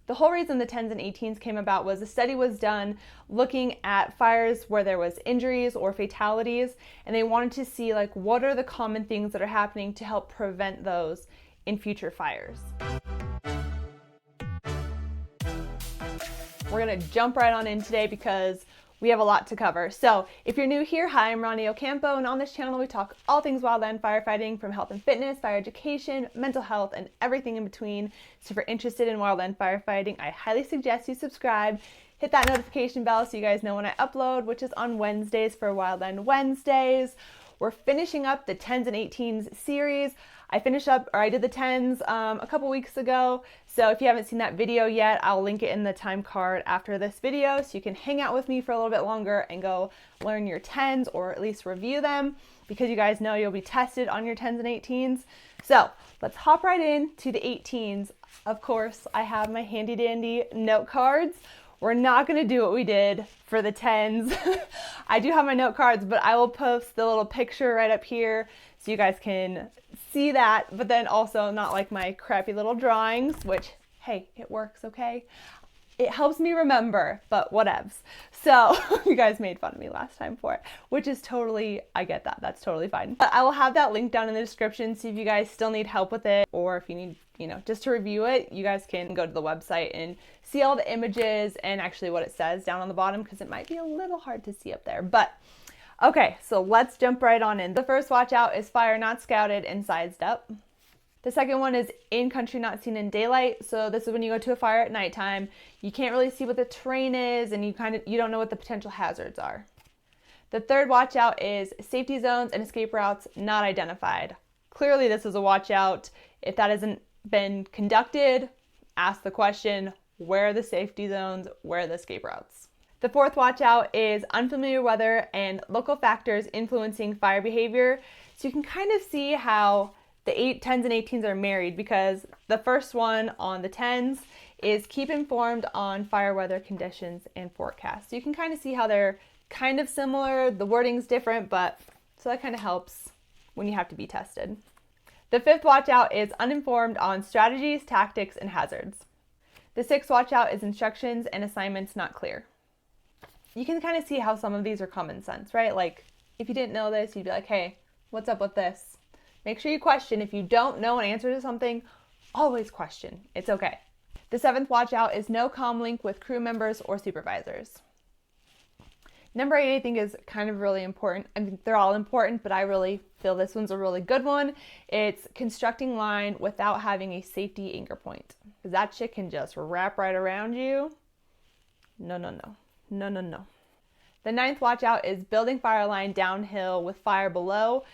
The whole reason the 10s and 18s came about was a study was done looking at fires where there was injuries or fatalities, and they wanted to see like what are the common things that are happening to help prevent those in future fires. We're gonna jump right on in today because we have a lot to cover. So if you're new here, hi, I'm Ronnie Ocampo, and on this channel we talk all things wildland firefighting, from health and fitness, fire education, mental health, and everything in between. So if you're interested in wildland firefighting, I highly suggest you subscribe. Hit that notification bell so you guys know when I upload, which is on Wednesdays for Wildland Wednesdays. We're finishing up the 10s and 18s series. I did the 10s a couple weeks ago. So if you haven't seen that video yet, I'll link it in the time card after this video so you can hang out with me for a little bit longer and go learn your 10s or at least review them, because you guys know you'll be tested on your 10s and 18s. So let's hop right in to the 18s. Of course, I have my handy dandy note cards. We're not going to do what we did for the 10s. I do have my note cards, but I will post the little picture right up here so you guys can see that, but then also not like my crappy little drawings, which, hey, it works, okay? It helps me remember, but whatevs. So you guys made fun of me last time for it, which is totally, I get that. That's totally fine. But I will have that link down in the description, so if you guys still need help with it, or if you need, just to review it, you guys can go to the website and see all the images and actually what it says down on the bottom, because it might be a little hard to see up there. But okay, so let's jump right on in. The first watch out is fire not scouted and sized up. The second one is in country not seen in daylight. So this is when you go to a fire at nighttime. You can't really see what the terrain is, and you don't know what the potential hazards are. The third watch out is safety zones and escape routes not identified. Clearly this is a watch out. If that hasn't been conducted, ask the question, where are the safety zones, where are the escape routes? The fourth watch out is unfamiliar weather and local factors influencing fire behavior. So you can kind of see how the 10s and 18s are married, because the first one on the 10s is keep informed on fire weather conditions and forecasts. So you can kind of see how they're kind of similar. The wording's different, but so that kind of helps when you have to be tested. The fifth watch out is uninformed on strategies, tactics, and hazards. The sixth watch out is instructions and assignments not clear. You can kind of see how some of these are common sense, right? Like if you didn't know this, you'd be like, hey, what's up with this? Make sure you question. If you don't know an answer to something, always question. It's okay. The seventh watch out is no comm link with crew members or supervisors. Number 8, I think, is kind of really important. I mean, they're all important, but I really feel this one's a really good one. It's constructing line without having a safety anchor point, because that shit can just wrap right around you. No. The ninth watch out is building fire line downhill with fire below.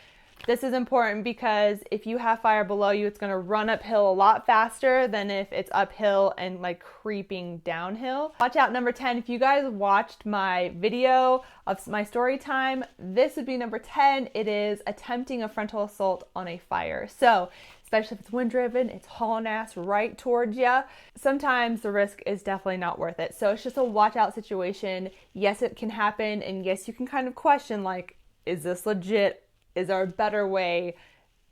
This is important because if you have fire below you, it's going to run uphill a lot faster than if it's uphill and like creeping downhill. Watch out, number 10. If you guys watched my video of my story time, this would be number 10. It is attempting a frontal assault on a fire. So especially if it's wind driven, it's hauling ass right towards you. Sometimes the risk is definitely not worth it. So it's just a watch out situation. Yes, it can happen. And yes, you can kind of question, like, is this legit? Is there a better way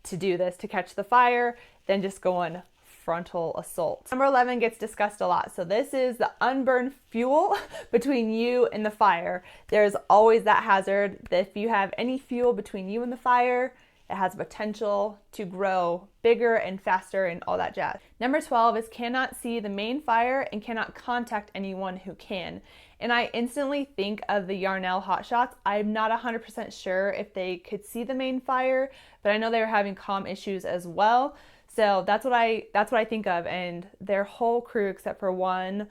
to do this to catch the fire than just going frontal assault? Number 11 gets discussed a lot. So this is the unburned fuel between you and the fire. There's always that hazard that if you have any fuel between you and the fire, it has potential to grow bigger and faster and all that jazz. Number 12 is cannot see the main fire and cannot contact anyone who can. And I instantly think of the Yarnell hotshots. I'm not 100% sure if they could see the main fire, but I know they were having comm issues as well. So that's what I think of. And their whole crew, except for one,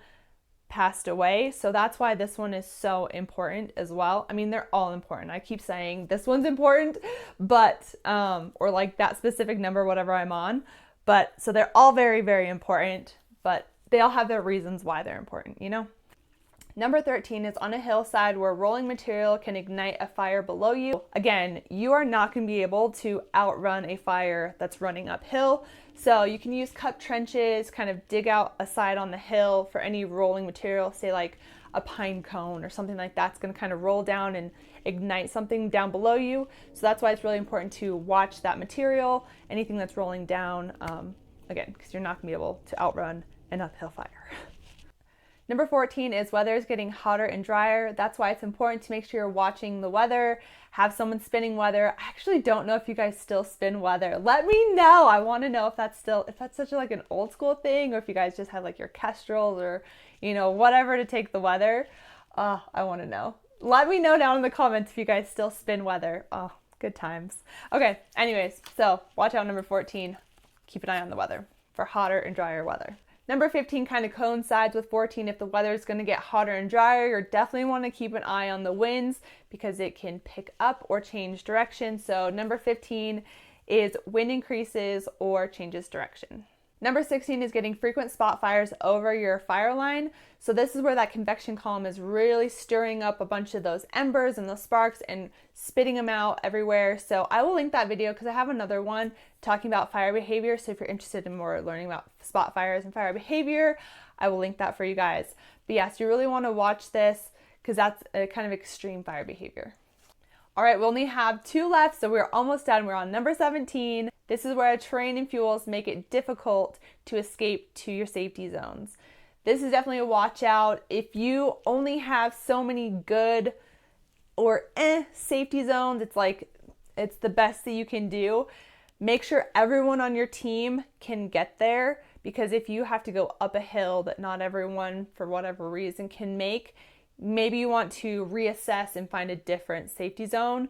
passed away. So that's why this one is so important as well. I mean, they're all important. I keep saying this one's important, but, or like that specific number, whatever I'm on. But so they're all very, very important, but they all have their reasons why they're important, Number 13 is on a hillside where rolling material can ignite a fire below you. Again, you are not going to be able to outrun a fire that's running uphill. So you can use cup trenches, kind of dig out a side on the hill for any rolling material, say like a pine cone or something like that's going to kind of roll down and ignite something down below you. So that's why it's really important to watch that material, anything that's rolling down, again, because you're not going to be able to outrun an uphill fire. Number 14 is weather is getting hotter and drier. That's why it's important to make sure you're watching the weather, have someone spinning weather. I actually don't know if you guys still spin weather. Let me know. I want to know if that's such like an old school thing, or if you guys just have like your kestrels or, you know, whatever to take the weather. I want to know. Let me know down in the comments if you guys still spin weather. Oh, good times. Okay, anyways, so watch out number 14. Keep an eye on the weather for hotter and drier weather. Number 15 kind of coincides with 14. If the weather is going to get hotter and drier, you definitely want to keep an eye on the winds because it can pick up or change direction. So number 15 is wind increases or changes direction. Number 16 is getting frequent spot fires over your fire line. So this is where that convection column is really stirring up a bunch of those embers and those sparks and spitting them out everywhere. So I will link that video because I have another one talking about fire behavior. So if you're interested in more learning about spot fires and fire behavior, I will link that for you guys. But yes, you really want to watch this because that's a kind of extreme fire behavior. All right, we only have 2 left, so we're almost done. We're on number 17. This is where terrain and fuels make it difficult to escape to your safety zones. This is definitely a watch out. If you only have so many good or safety zones, it's the best that you can do. Make sure everyone on your team can get there, because if you have to go up a hill that not everyone, for whatever reason, can make, maybe you want to reassess and find a different safety zone.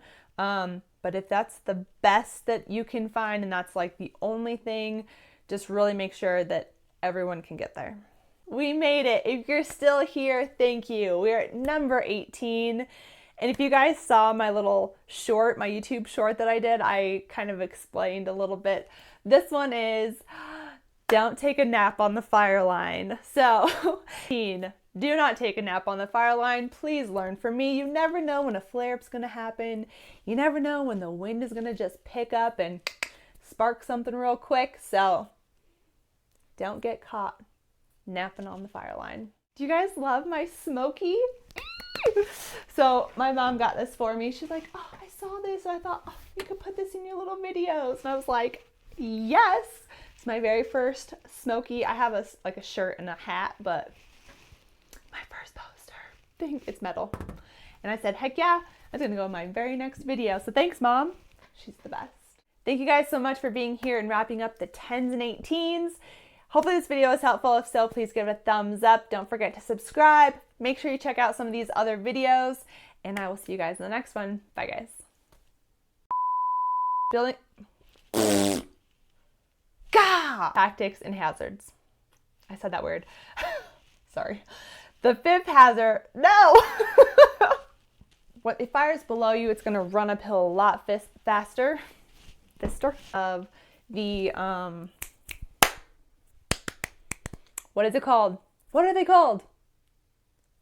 But if that's the best that you can find and that's like the only thing, just really make sure that everyone can get there. We made it. If you're still here, thank you. We're at number 18. And if you guys saw my little short, my YouTube short that I did, I kind of explained a little bit. This one is, don't take a nap on the fire line. So, do not take a nap on the fire line. Please learn from me. You never know when a flare-up's going to happen. You never know when the wind is going to just pick up and spark something real quick. So don't get caught napping on the fire line. Do you guys love my smoky? So my mom got this for me. She's like, oh, I saw this. And I thought, oh, you could put this in your little videos. And I was like, yes. It's my very first smoky. I have a shirt and a hat, but my first poster thing, it's metal. And I said, heck yeah, that's gonna go in my very next video. So thanks, Mom. She's the best. Thank you guys so much for being here and wrapping up the 10s and 18s. Hopefully this video was helpful. If so, please give it a thumbs up. Don't forget to subscribe. Make sure you check out some of these other videos, and I will see you guys in the next one. Bye, guys. Building tactics and hazards. I said that weird. Sorry. The 5th hazard, no! What if fire's below you, it's gonna run uphill a lot faster. Of the, what is it called? What are they called?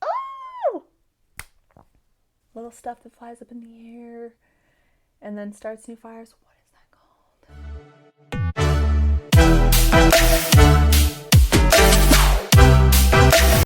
Oh! Little stuff that flies up in the air and then starts new fires.